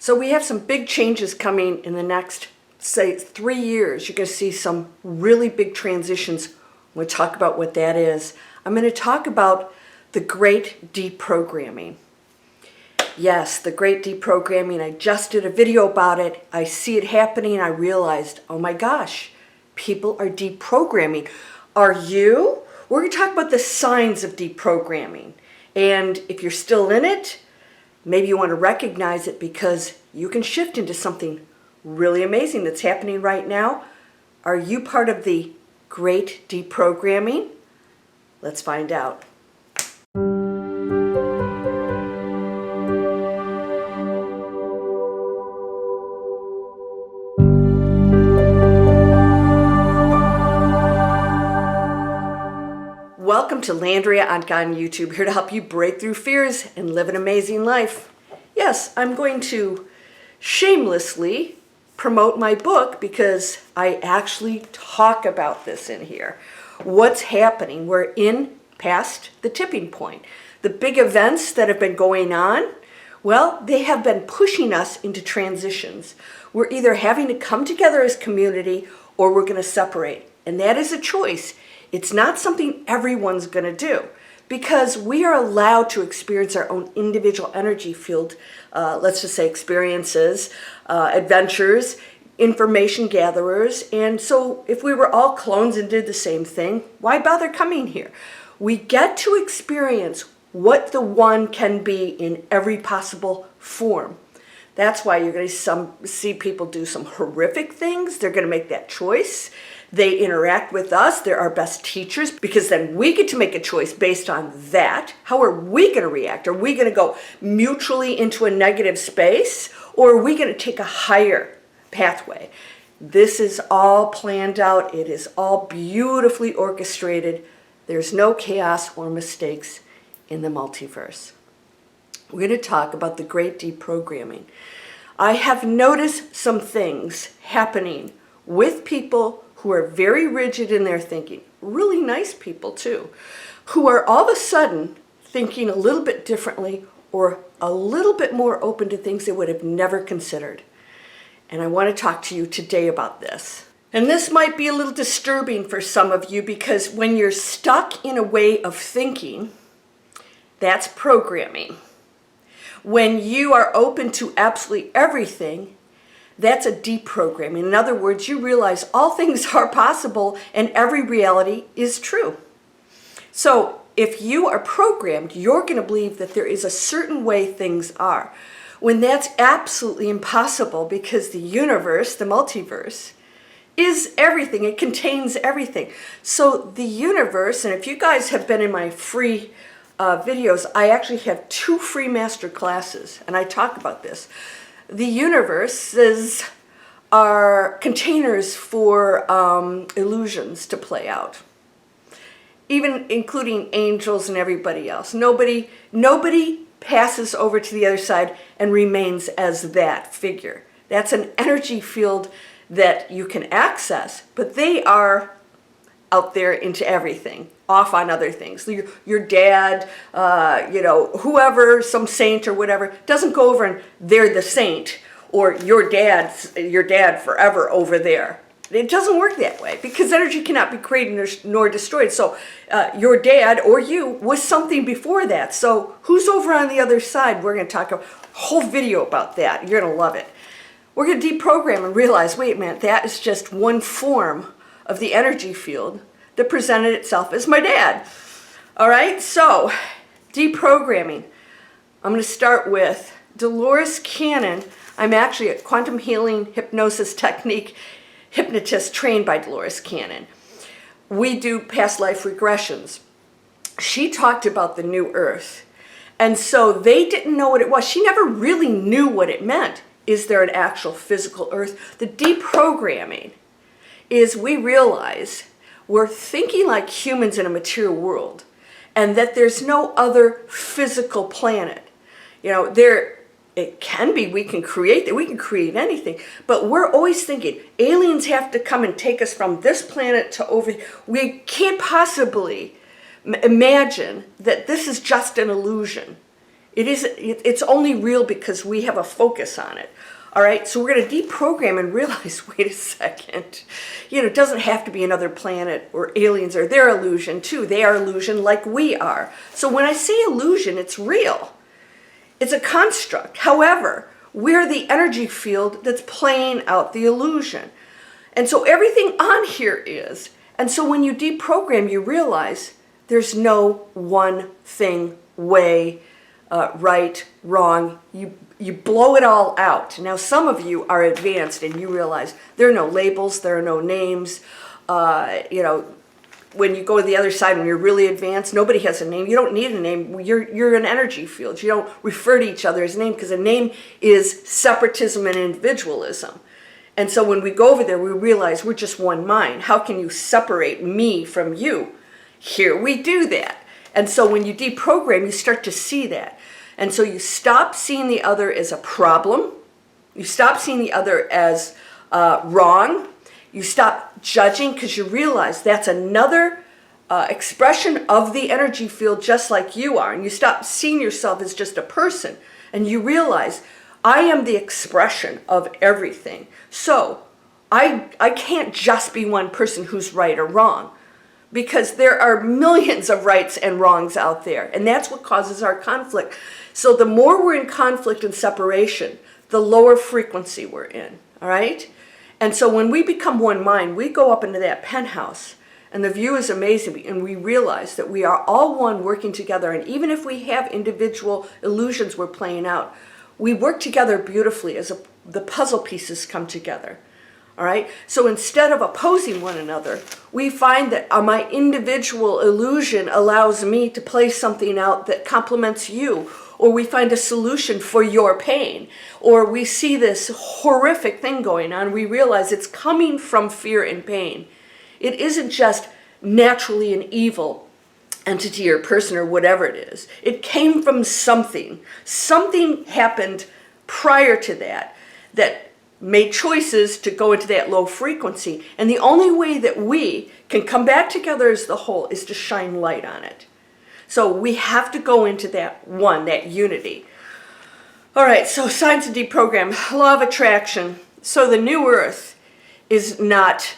So we have some big changes coming in the next, say, 3 years. You're going to see some really big transitions. We'll talk about what that is. I'm going to talk about the great deprogramming. Yes, the great deprogramming. I just did a video about it. I see it happening. I realized, oh my gosh, people are deprogramming. Are you? We're going to talk about the signs of deprogramming. And if you're still in it, maybe you want to recognize it because you can shift into something really amazing that's happening right now. Are you part of the great deprogramming? Let's find out. Welcome to Landria, Onkka on YouTube, here to help you break through fears and live an amazing life. Yes, I'm going to shamelessly promote my book because I actually talk about this in here. What's happening? We're past the tipping point. The big events that have been going on, well, they have been pushing us into transitions. We're either having to come together as community or we're going to separate. And that is a choice. It's not something everyone's going to do because we are allowed to experience our own individual energy field, let's just say experiences, adventures, information gatherers. And so if we were all clones and did the same thing, why bother coming here? We get to experience what the one can be in every possible form. That's why you're going to see people do some horrific things. They're going to make that choice. They interact with us. They're our best teachers because then we get to make a choice based on that. How are we going to react? Are we going to go mutually into a negative space or are we going to take a higher pathway? This is all planned out. It is all beautifully orchestrated. There's no chaos or mistakes in the multiverse. We're going to talk about the great deprogramming. I have noticed some things happening with people who are very rigid in their thinking, really nice people too, who are all of a sudden thinking a little bit differently or a little bit more open to things they would have never considered. And I want to talk to you today about this. And this might be a little disturbing for some of you because when you're stuck in a way of thinking, that's programming. When you are open to absolutely everything, that's a deprogramming. In other words, you realize all things are possible and every reality is true. So if you are programmed, you're going to believe that there is a certain way things are, when that's absolutely impossible because the universe, the multiverse, is everything. It contains everything. So the universe, and if you guys have been in my free videos, I actually have 2 free master classes, and I talk about this. The universes are containers for illusions to play out, even including angels and everybody else. Nobody passes over to the other side and remains as that figure. That's an energy field that you can access, but they are out there into everything, off on other things. Your dad, whoever, some saint or whatever, doesn't go over and they're the saint, or your dad forever over there. It doesn't work that way because energy cannot be created nor destroyed. So your dad or you was something before that. So who's over on the other side? We're going to talk a whole video about that. You're going to love it. We're going to deprogram and realize, wait a minute, that is just one form of the energy field that presented itself as my dad. All right, so deprogramming. I'm going to start with Dolores Cannon. I'm actually a quantum healing hypnosis technique hypnotist trained by Dolores Cannon. We do past life regressions. She talked about the new earth. And so they didn't know what it was. She never really knew what it meant. Is there an actual physical earth? The deprogramming is we realize we're thinking like humans in a material world and that there's no other physical planet. It can be, we can create anything, but we're always thinking aliens have to come and take us from this planet to over. We can't possibly imagine that this is just an illusion. It's only real because we have a focus on it. All right, so we're going to deprogram and realize, wait a second, it doesn't have to be another planet or aliens or their illusion too. They are illusion like we are. So when I say illusion, it's real. It's a construct. However, we're the energy field that's playing out the illusion. And so everything on here is. And so when you deprogram, you realize there's no one thing, way, right, wrong. You blow it all out. Now, some of you are advanced and you realize there are no labels, there are no names. When you go to the other side, when you're really advanced, nobody has a name. You don't need a name. You're an energy field. You don't refer to each other as a name because a name is separatism and individualism. And so when we go over there, we realize we're just one mind. How can you separate me from you? Here we do that. And so when you deprogram, you start to see that. And so you stop seeing the other as a problem. You stop seeing the other as wrong. You stop judging because you realize that's another expression of the energy field just like you are. And you stop seeing yourself as just a person. And you realize I am the expression of everything. So I can't just be one person who's right or wrong, because there are millions of rights and wrongs out there. And that's what causes our conflict. So the more we're in conflict and separation, the lower frequency we're in, all right? And so when we become one mind, we go up into that penthouse, and the view is amazing, and we realize that we are all one working together. And even if we have individual illusions we're playing out, we work together beautifully as the puzzle pieces come together. All right. So instead of opposing one another, we find that my individual illusion allows me to play something out that complements you, or we find a solution for your pain, or we see this horrific thing going on. We realize it's coming from fear and pain. It isn't just naturally an evil entity or person or whatever it is. It came from something. Something happened prior to that made choices to go into that low frequency. And the only way that we can come back together as the whole is to shine light on it. So we have to go into that one, that unity. All right, so science and deprogram, law of attraction. So the new Earth is not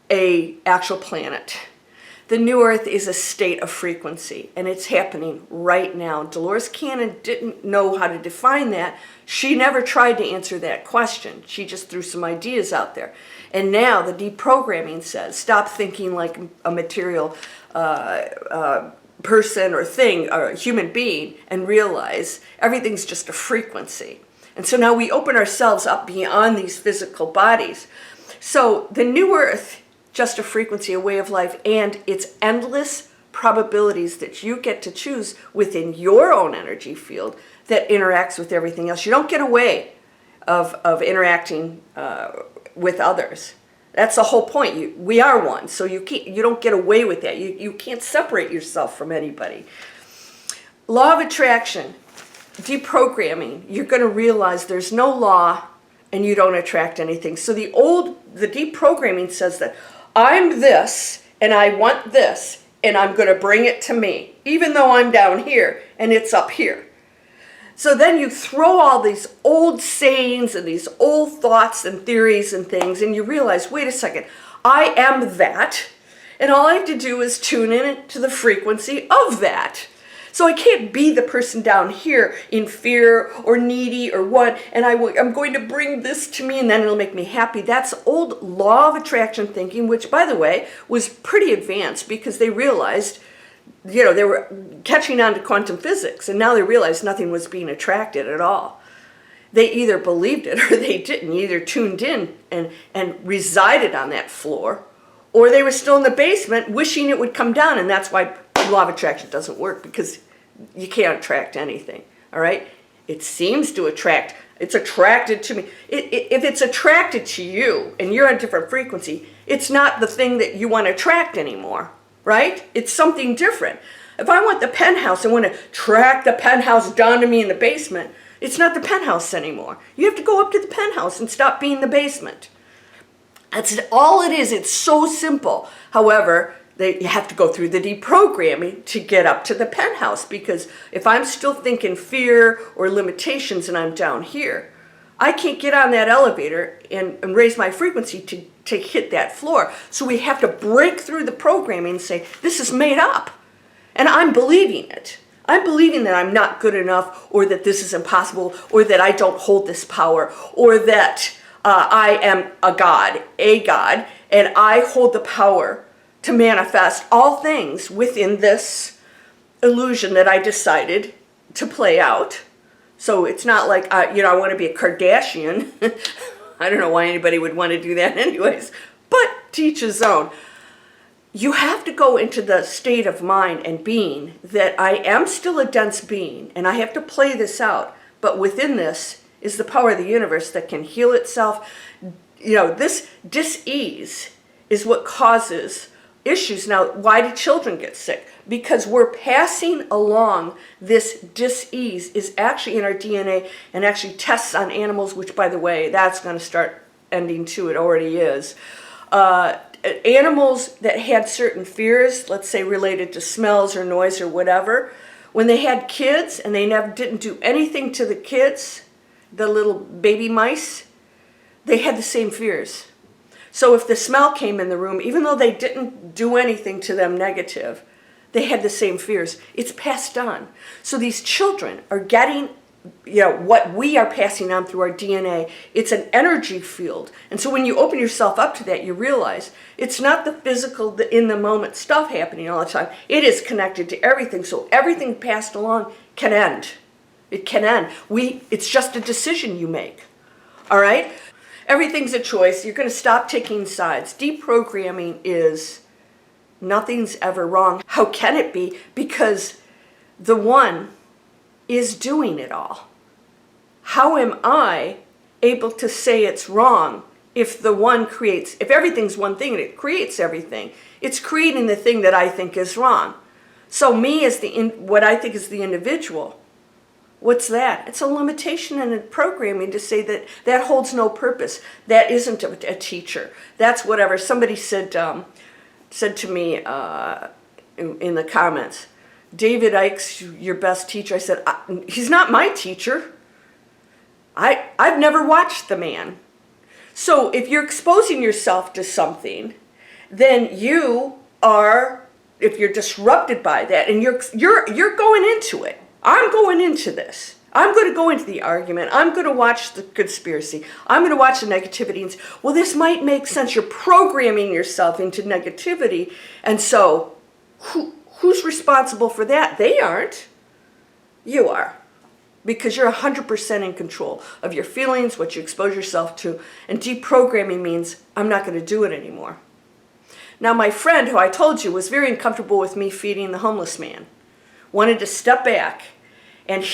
an actual planet. The new Earth is a state of frequency, and it's happening right now. Dolores Cannon didn't know how to define that. She never tried to answer that question. She just threw some ideas out there. And now the deprogramming says, stop thinking like a material person or thing or human being, and realize everything's just a frequency. And so now we open ourselves up beyond these physical bodies. So the new Earth, just a frequency, a way of life, and it's endless probabilities that you get to choose within your own energy field that interacts with everything else. You don't get away of interacting with others. That's the whole point. We are one, so you don't get away with that. You can't separate yourself from anybody. Law of attraction, deprogramming, you're going to realize there's no law and you don't attract anything. So the deprogramming says that I'm this and I want this and I'm going to bring it to me, even though I'm down here and it's up here. So then you throw all these old sayings and these old thoughts and theories and things, and you realize, wait a second, I am that, and all I have to do is tune in to the frequency of that. So I can't be the person down here in fear or needy or what, and I'm going to bring this to me and then it'll make me happy. That's old law of attraction thinking, which, by the way, was pretty advanced because they realized, they were catching on to quantum physics, and now they realized nothing was being attracted at all. They either believed it or they didn't. Either tuned in and resided on that floor, or they were still in the basement wishing it would come down, and that's why law of attraction doesn't work, because you can't attract anything, all right? It seems to attract. It's attracted to me. If it's attracted to you and you're on a different frequency, it's not the thing that you want to attract anymore. Right? It's something different. If I want the penthouse, I want to track the penthouse down to me in the basement. It's not the penthouse anymore. You have to go up to the penthouse and stop being the basement. That's all it is. It's so simple. However, You have to go through the deprogramming to get up to the penthouse, because if I'm still thinking fear or limitations and I'm down here, I can't get on that elevator and raise my frequency to hit that floor. So we have to break through the programming and say, this is made up. And I'm believing it. I'm believing that I'm not good enough, or that this is impossible, or that I don't hold this power, or that I am a God, and I hold the power to manifest all things within this illusion that I decided to play out. So it's not like, I want to be a Kardashian. I don't know why anybody would want to do that anyways, but to each his own. You have to go into the state of mind and being that I am still a dense being, and I have to play this out. But within this is the power of the universe that can heal itself. This dis-ease is what causes issues. Now, why do children get sick? Because we're passing along this dis-ease is actually in our DNA, and actually tests on animals, which, by the way, that's going to start ending too. It already is. Animals that had certain fears, let's say related to smells or noise or whatever, when they had kids and they didn't do anything to the kids, the little baby mice, they had the same fears. So if the smell came in the room, even though they didn't do anything to them negative, they had the same fears. It's passed on. So these children are getting what we are passing on through our DNA. It's an energy field. And so when you open yourself up to that, you realize it's not the physical, the in the moment stuff happening all the time. It is connected to everything. So everything passed along can end. It can end. It's just a decision you make. All right? Everything's a choice. You're going to stop taking sides. Deprogramming is nothing's ever wrong. How can it be? Because the one is doing it all. How am I able to say it's wrong if the one creates, if everything's one thing and it creates everything, it's creating the thing that I think is wrong. So me as what I think is the individual, what's that? It's a limitation and a programming to say that holds no purpose. That isn't a teacher. That's whatever. Somebody said to me in the comments, David Icke's your best teacher. I said, he's not my teacher. I've never watched the man. So if you're exposing yourself to something, then you are, if you're disrupted by that, and you're going into it. I'm going into this. I'm going to go into the argument. I'm going to watch the conspiracy. I'm going to watch the negativity. And well, this might make sense. You're programming yourself into negativity. And so who's responsible for that? They aren't. You are. Because you're 100% in control of your feelings, what you expose yourself to. And deprogramming means I'm not going to do it anymore. Now, my friend, who I told you was very uncomfortable with me feeding the homeless man, wanted to step back. And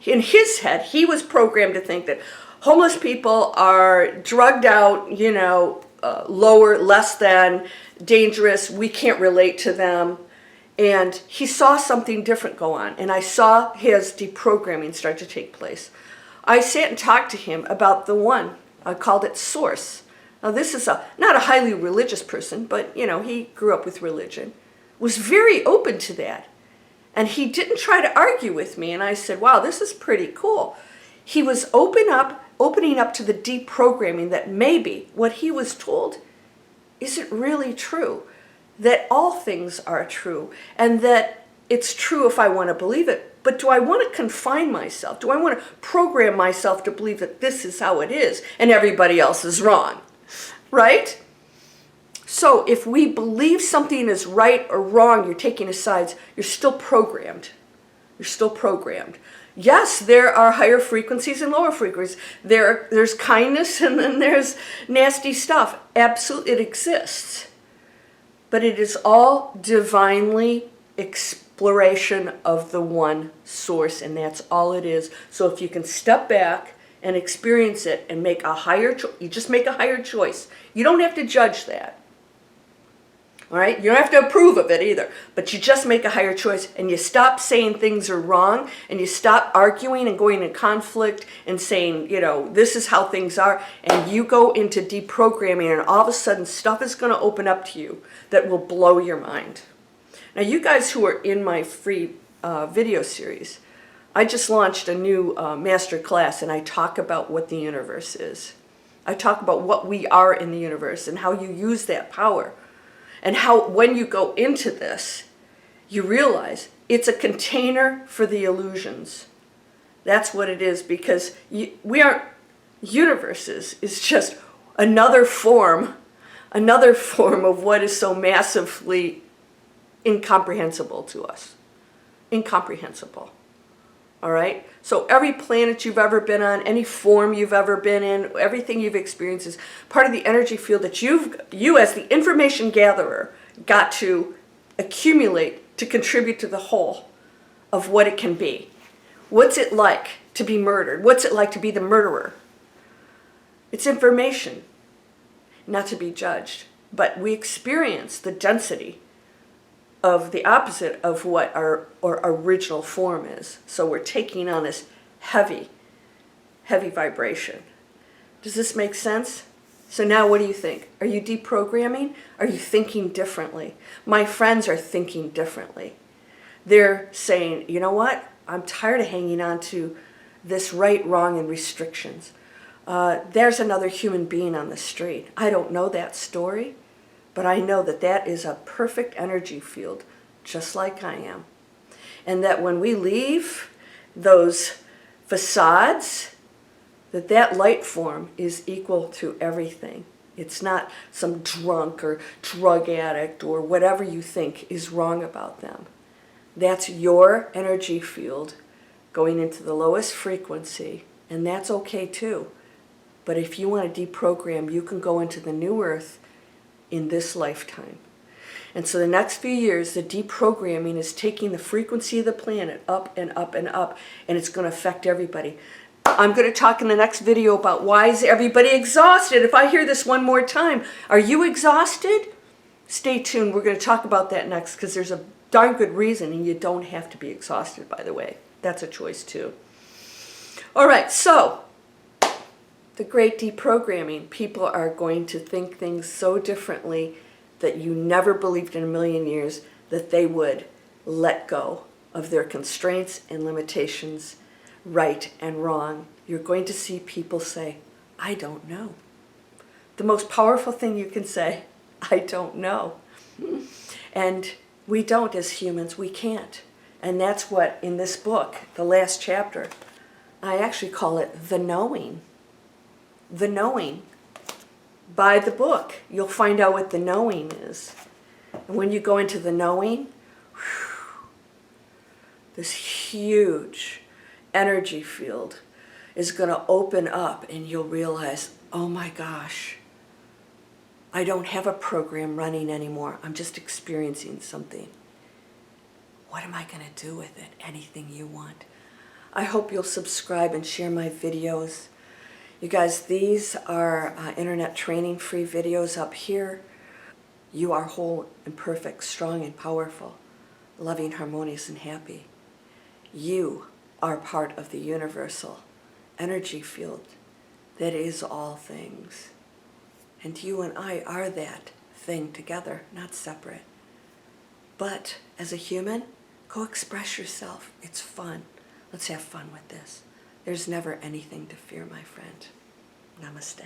in his head, he was programmed to think that homeless people are drugged out, lower, less than, dangerous. We can't relate to them. And he saw something different go on. And I saw his deprogramming start to take place. I sat and talked to him about the one. I called it Source. Now, this is not a highly religious person, but, he grew up with religion. Was very open to that. And he didn't try to argue with me. And I said, wow, this is pretty cool. He was opening up to the deprogramming that maybe what he was told isn't really true. That all things are true. And that it's true if I want to believe it. But do I want to confine myself? Do I want to program myself to believe that this is how it is and everybody else is wrong? Right? So if we believe something is right or wrong, you're taking a side, you're still programmed. You're still programmed. Yes, there are higher frequencies and lower frequencies. There's kindness and then there's nasty stuff. Absolutely, it exists. But it is all divinely exploration of the one source, and that's all it is. So if you can step back and experience it and make a higher choice, you just make a higher choice. You don't have to judge that. All right? You don't have to approve of it either, but you just make a higher choice and you stop saying things are wrong and you stop arguing and going in conflict and saying, you know, this is how things are, and you go into deprogramming, and all of a sudden stuff is going to open up to you that will blow your mind. Now, you guys who are in my free video series, I just launched a new master class, and I talk about what the universe is. I talk about what we are in the universe and how you use that power. And how when you go into this, you realize it's a container for the illusions. That's what it is, because we aren't universes. It's just another form of what is so massively incomprehensible to us. Incomprehensible. All right? So every planet you've ever been on, any form you've ever been in, everything you've experienced is part of the energy field that you as the information gatherer got to accumulate to contribute to the whole of what it can be. What's it like to be murdered? What's it like to be the murderer? It's information, not to be judged. But we experience the density of the opposite of what our original form is. So we're taking on this heavy, heavy vibration. Does this make sense? So now what do you think? Are you deprogramming? Are you thinking differently? My friends are thinking differently. They're saying, you know what? I'm tired of hanging on to this right, wrong, and restrictions. There's another human being on the street. I don't know that story, but I know that that is a perfect energy field, just like I am. And that when we leave those facades, that light form is equal to everything. It's not some drunk or drug addict or whatever you think is wrong about them. That's your energy field going into the lowest frequency, and that's okay too. But if you want to deprogram, you can go into the new earth in this lifetime. And so the next few years, the deprogramming is taking the frequency of the planet up and up and up, and it's going to affect everybody. I'm going to talk in the next video about why is everybody exhausted. If I hear this one more time, are you exhausted? Stay tuned. We're going to talk about that next, because there's a darn good reason, and you don't have to be exhausted, by the way. That's a choice too. All right, so the great deprogramming, people are going to think things so differently that you never believed in a million years that they would let go of their constraints and limitations, right and wrong. You're going to see people say, I don't know. The most powerful thing you can say, I don't know. And we don't as humans, we can't. And that's what in this book, the last chapter, I actually call it the knowing. The knowing. Buy the book. You'll find out what the knowing is. And when you go into the knowing, this huge energy field is going to open up, and you'll realize, oh my gosh, I don't have a program running anymore. I'm just experiencing something. What am I going to do with it? Anything you want. I hope you'll subscribe and share my videos. You guys, these are internet training free videos up here. You are whole and perfect, strong and powerful, loving, harmonious, and happy. You are part of the universal energy field that is all things. And you and I are that thing together, not separate. But as a human, go express yourself. It's fun. Let's have fun with this. There's never anything to fear, my friend. Namaste.